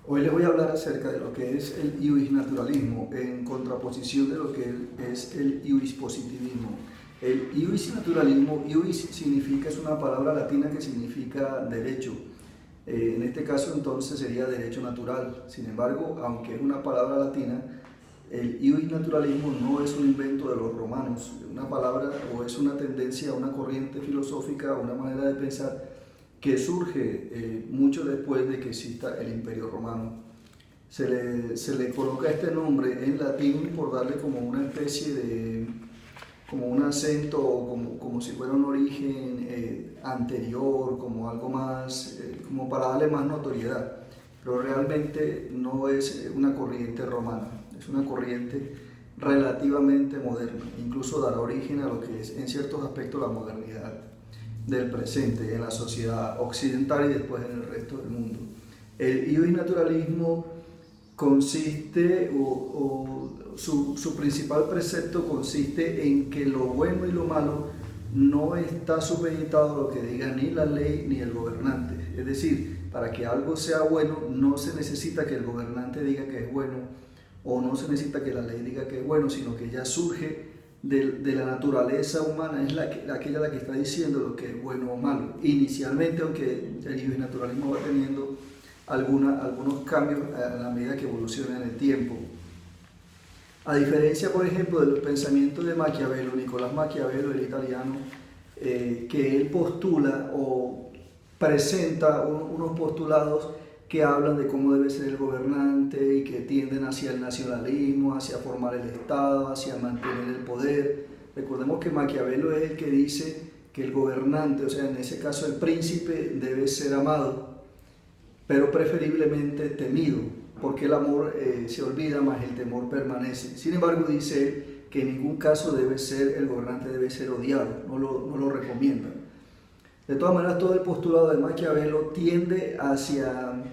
Hoy les voy a hablar acerca de lo que es el iuisnaturalismo en contraposición de lo que es el iuispositivismo. El iuisnaturalismo, iuis significa, es una palabra latina que significa derecho. En este caso entonces sería derecho natural. Sin embargo, aunque es una palabra latina, el iuisnaturalismo no es un invento de los romanos, una palabra o es una tendencia, una corriente filosófica, una manera de pensar que surge mucho después de que exista el Imperio Romano. Se le coloca este nombre en latín por darle como una especie de, como un acento, como si fuera un origen anterior, como algo más, como para darle más notoriedad. Pero realmente no es una corriente romana, es una corriente relativamente moderna, incluso dará origen a lo que es en ciertos aspectos la modernidad del presente en la sociedad occidental y después en el resto del mundo. El iuisnaturalismo consiste, su principal precepto consiste en que lo bueno y lo malo no está supeditado a lo que diga ni la ley ni el gobernante. Es decir, para que algo sea bueno no se necesita que el gobernante diga que es bueno o no se necesita que la ley diga que es bueno, sino que ya surge de la naturaleza humana, es aquella la que está diciendo lo que es bueno o malo. Inicialmente, aunque el iuisnaturalismo va teniendo algunos cambios a la medida que evoluciona en el tiempo. A diferencia, por ejemplo, de los pensamientos de Maquiavelo, Nicolás Maquiavelo, el italiano, que él postula o presenta unos postulados que hablan de cómo debe ser el gobernante y que tienden hacia el nacionalismo, hacia formar el Estado, hacia mantener el poder. Recordemos que Maquiavelo es el que dice que el gobernante, o sea, en ese caso el príncipe, debe ser amado, pero preferiblemente temido, porque el amor se olvida, más el temor permanece. Sin embargo, dice él que en ningún caso el gobernante debe ser odiado, no lo recomienda. De todas maneras, todo el postulado de Maquiavelo tiende hacia,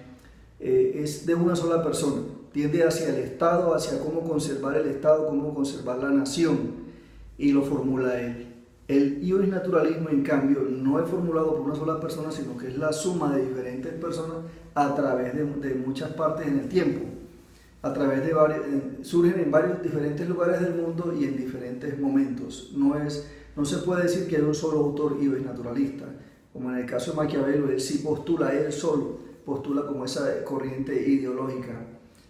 es de una sola persona, tiende hacia el Estado, hacia cómo conservar el Estado, cómo conservar la nación, y lo formula él. El iuisnaturalismo, en cambio, no es formulado por una sola persona, sino que es la suma de diferentes personas a través de muchas partes en el tiempo, a través de surgen en varios diferentes lugares del mundo y en diferentes momentos. No se puede decir que hay un solo autor iuisnaturalista, como en el caso de Maquiavelo, él sí postula, él solo postula como esa corriente ideológica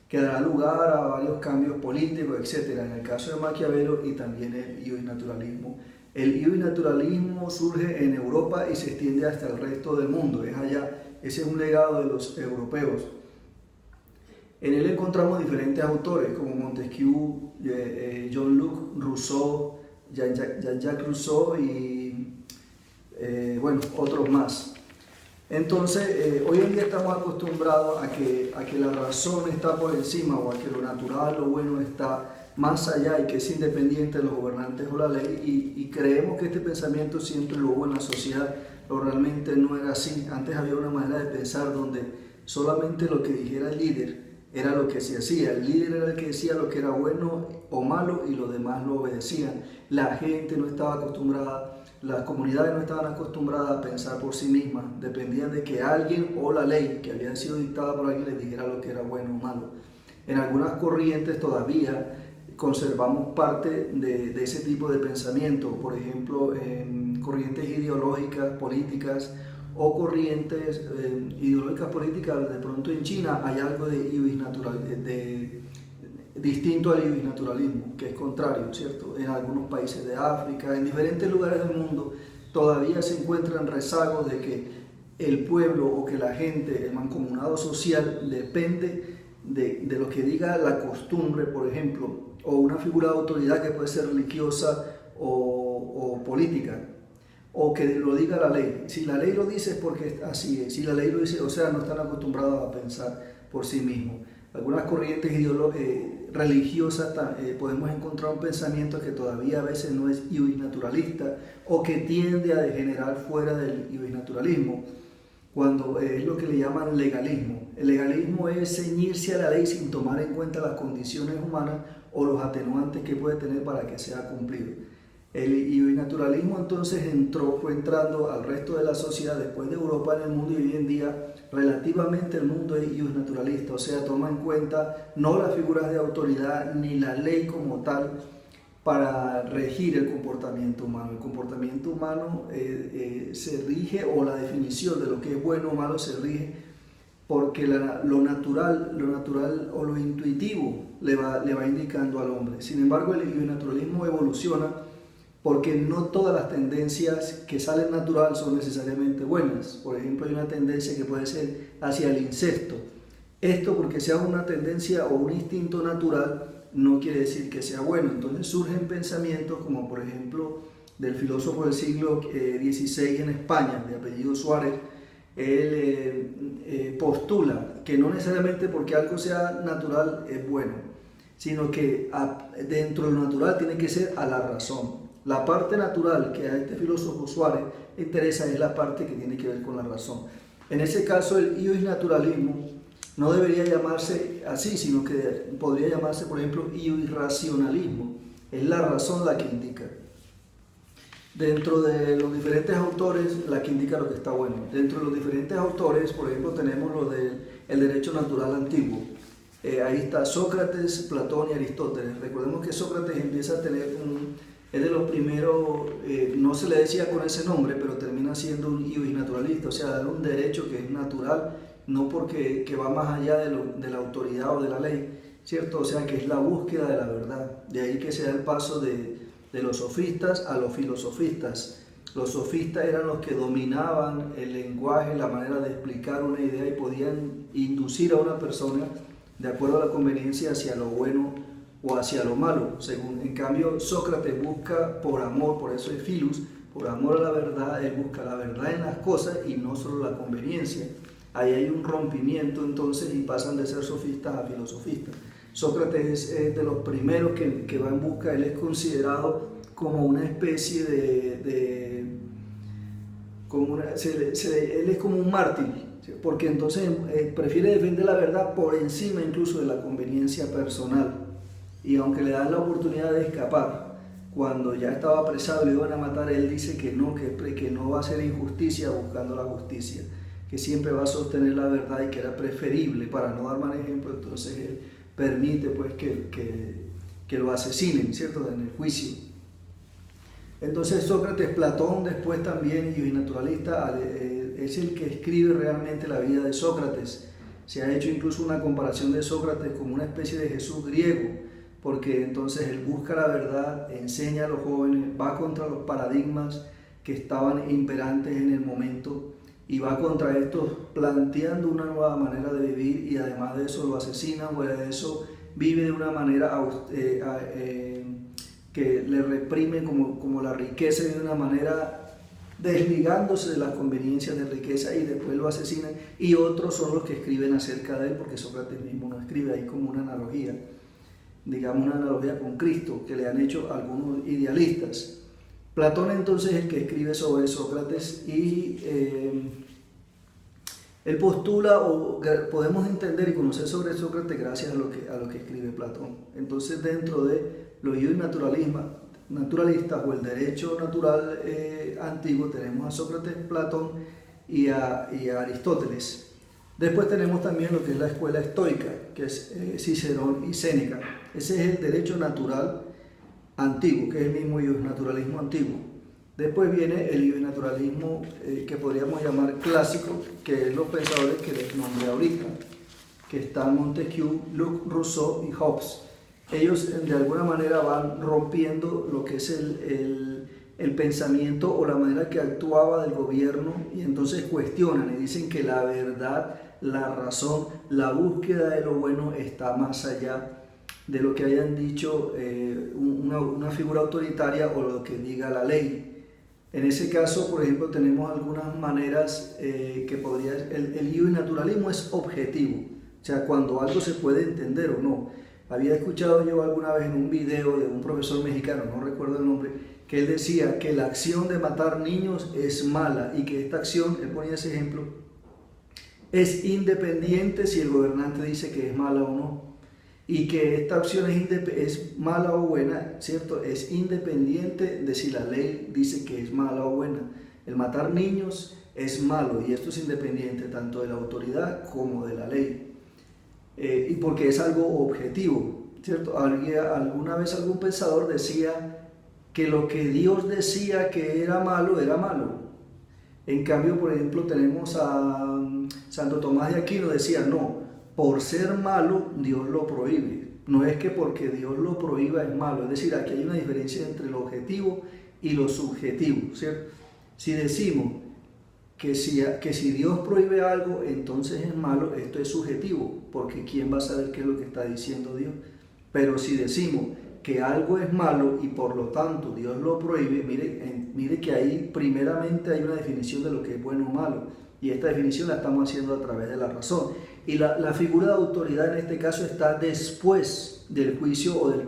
que dará lugar a varios cambios políticos, etc. En el caso de Maquiavelo y también el iuisnaturalismo. El iuisnaturalismo surge en Europa y se extiende hasta el resto del mundo, es allá, ese es un legado de los europeos. En él encontramos diferentes autores como Montesquieu, Jean-Luc Rousseau, Jean-Jacques Rousseau y otros más. Entonces, hoy en día estamos acostumbrados a que la razón está por encima, o a que lo natural, lo bueno está más allá y que es independiente de los gobernantes o la ley, y creemos que este pensamiento siempre lo hubo en la sociedad, pero realmente no era así. Antes había una manera de pensar donde solamente lo que dijera el líder era lo que se hacía. El líder era el que decía lo que era bueno o malo y los demás lo obedecían. La gente no estaba acostumbrada, las comunidades no estaban acostumbradas a pensar por sí mismas, dependían de que alguien o la ley que había sido dictada por alguien les dijera lo que era bueno o malo. En algunas corrientes todavía conservamos parte de ese tipo de pensamiento, por ejemplo, en corrientes ideológicas, políticas o corrientes ideológicas políticas. De pronto en China hay algo distinto al iuisnaturalismo, que es contrario, ¿cierto? En algunos países de África, en diferentes lugares del mundo, todavía se encuentran rezagos de que el pueblo o que la gente, el mancomunado social, depende de lo que diga la costumbre, por ejemplo, o una figura de autoridad que puede ser religiosa o política, o que lo diga la ley. Si la ley lo dice es porque así es, si la ley lo dice, o sea, no están acostumbrados a pensar por sí mismos. Algunas corrientes religiosas podemos encontrar un pensamiento que todavía a veces no es iuisnaturalista o que tiende a degenerar fuera del iuisnaturalismo, cuando es lo que le llaman legalismo. El legalismo es ceñirse a la ley sin tomar en cuenta las condiciones humanas o los atenuantes que puede tener para que sea cumplido. El naturalismo entonces fue entrando al resto de la sociedad después de Europa en el mundo, y hoy en día relativamente el mundo es naturalista, o sea, toma en cuenta no las figuras de autoridad ni la ley como tal para regir el comportamiento humano. El comportamiento humano se rige, o la definición de lo que es bueno o malo se rige porque lo natural o lo intuitivo le va indicando al hombre. Sin embargo, el naturalismo evoluciona porque no todas las tendencias que salen natural son necesariamente buenas. Por ejemplo, hay una tendencia que puede ser hacia el incesto. Esto, porque sea una tendencia o un instinto natural, no quiere decir que sea bueno. Entonces surgen pensamientos como, por ejemplo, del filósofo del siglo XVI en España, de apellido Suárez. Él postula que no necesariamente porque algo sea natural es bueno, sino que dentro de lo natural tiene que ser a la razón. La parte natural que a este filósofo Suárez interesa es la parte que tiene que ver con la razón. En ese caso, el naturalismo no debería llamarse así, sino que podría llamarse, por ejemplo, irracionalismo. Es la razón la que indica. Dentro de los diferentes autores, la que indica lo que está bueno. Dentro de los diferentes autores, por ejemplo, tenemos lo del derecho natural antiguo. Ahí está Sócrates, Platón y Aristóteles. Recordemos que Sócrates empieza a tener es de los primeros, no se le decía con ese nombre, pero termina siendo un naturalista, o sea, dar un derecho que es natural, no porque que va más allá de la autoridad o de la ley, ¿cierto? O sea, que es la búsqueda de la verdad. De ahí que se da el paso de los sofistas a los filosofistas. Los sofistas eran los que dominaban el lenguaje, la manera de explicar una idea, y podían inducir a una persona de acuerdo a la conveniencia hacia lo bueno o hacia lo malo. En cambio, Sócrates busca por amor, por eso es filus, por amor a la verdad. Él busca la verdad en las cosas y no solo la conveniencia. Ahí hay un rompimiento entonces y pasan de ser sofistas a filosofistas. Sócrates es de los primeros que va en busca. Él es considerado como una especie él es como un mártir, porque entonces prefiere defender la verdad por encima incluso de la conveniencia personal. Y aunque le dan la oportunidad de escapar, cuando ya estaba apresado y lo iban a matar, él dice que no va a hacer injusticia buscando la justicia, que siempre va a sostener la verdad y que era preferible, para no dar mal ejemplo, entonces él permite pues que lo asesinen, ¿cierto?, en el juicio. Entonces Sócrates, Platón después también, y naturalista, es el que escribe realmente la vida de Sócrates. Se ha hecho incluso una comparación de Sócrates como una especie de Jesús griego, porque entonces él busca la verdad, enseña a los jóvenes, va contra los paradigmas que estaban imperantes en el momento y va contra estos planteando una nueva manera de vivir, y además de eso lo asesina, o de eso vive de una manera que le reprime como la riqueza, de una manera desligándose de las conveniencias de riqueza, y después lo asesinan. Y otros son los que escriben acerca de él, porque Sócrates mismo no escribe. Ahí como una analogía, digamos una analogía con Cristo, que le han hecho algunos idealistas. Platón entonces es el que escribe sobre Sócrates, y él postula, o podemos entender y conocer sobre Sócrates gracias a lo que escribe Platón. Entonces, dentro de los naturalistas o el derecho natural antiguo, tenemos a Sócrates, Platón y a Aristóteles. Después tenemos también lo que es la escuela estoica, que es Cicerón y Séneca. Ese es el derecho natural antiguo, que es el mismo naturalismo antiguo. Después viene el naturalismo que podríamos llamar clásico, que es los pensadores que les nombré ahorita, que están Montesquieu, Locke, Rousseau y Hobbes. Ellos de alguna manera van rompiendo lo que es el pensamiento o la manera que actuaba del gobierno, y entonces cuestionan y dicen que la verdad, la razón, la búsqueda de lo bueno está más allá de lo que hayan dicho una figura autoritaria o lo que diga la ley. En ese caso, por ejemplo, tenemos algunas maneras que podría... El naturalismo es objetivo, o sea, cuando algo se puede entender o no. Había escuchado yo alguna vez en un video de un profesor mexicano, no recuerdo el nombre, que él decía que la acción de matar niños es mala, y que esta acción, él ponía ese ejemplo, es independiente si el gobernante dice que es mala o no. y que esta acción es mala o buena, ¿cierto? Es independiente de si la ley dice que es mala o buena. El matar niños es malo y esto es independiente tanto de la autoridad como de la ley. Y porque es algo objetivo, ¿cierto? Alguna vez algún pensador decía que lo que Dios decía que era malo, era malo. En cambio, por ejemplo, tenemos a Santo Tomás de Aquino, decía, no, por ser malo, Dios lo prohíbe. No es que porque Dios lo prohíba es malo. Es decir, aquí hay una diferencia entre lo objetivo y lo subjetivo, ¿cierto? Si decimos que si Dios prohíbe algo, entonces es malo, esto es subjetivo, porque ¿quién va a saber qué es lo que está diciendo Dios? Pero si decimos que algo es malo y por lo tanto Dios lo prohíbe, mire que ahí primeramente hay una definición de lo que es bueno o malo, y esta definición la estamos haciendo a través de la razón. Y la figura de autoridad en este caso está después del juicio o del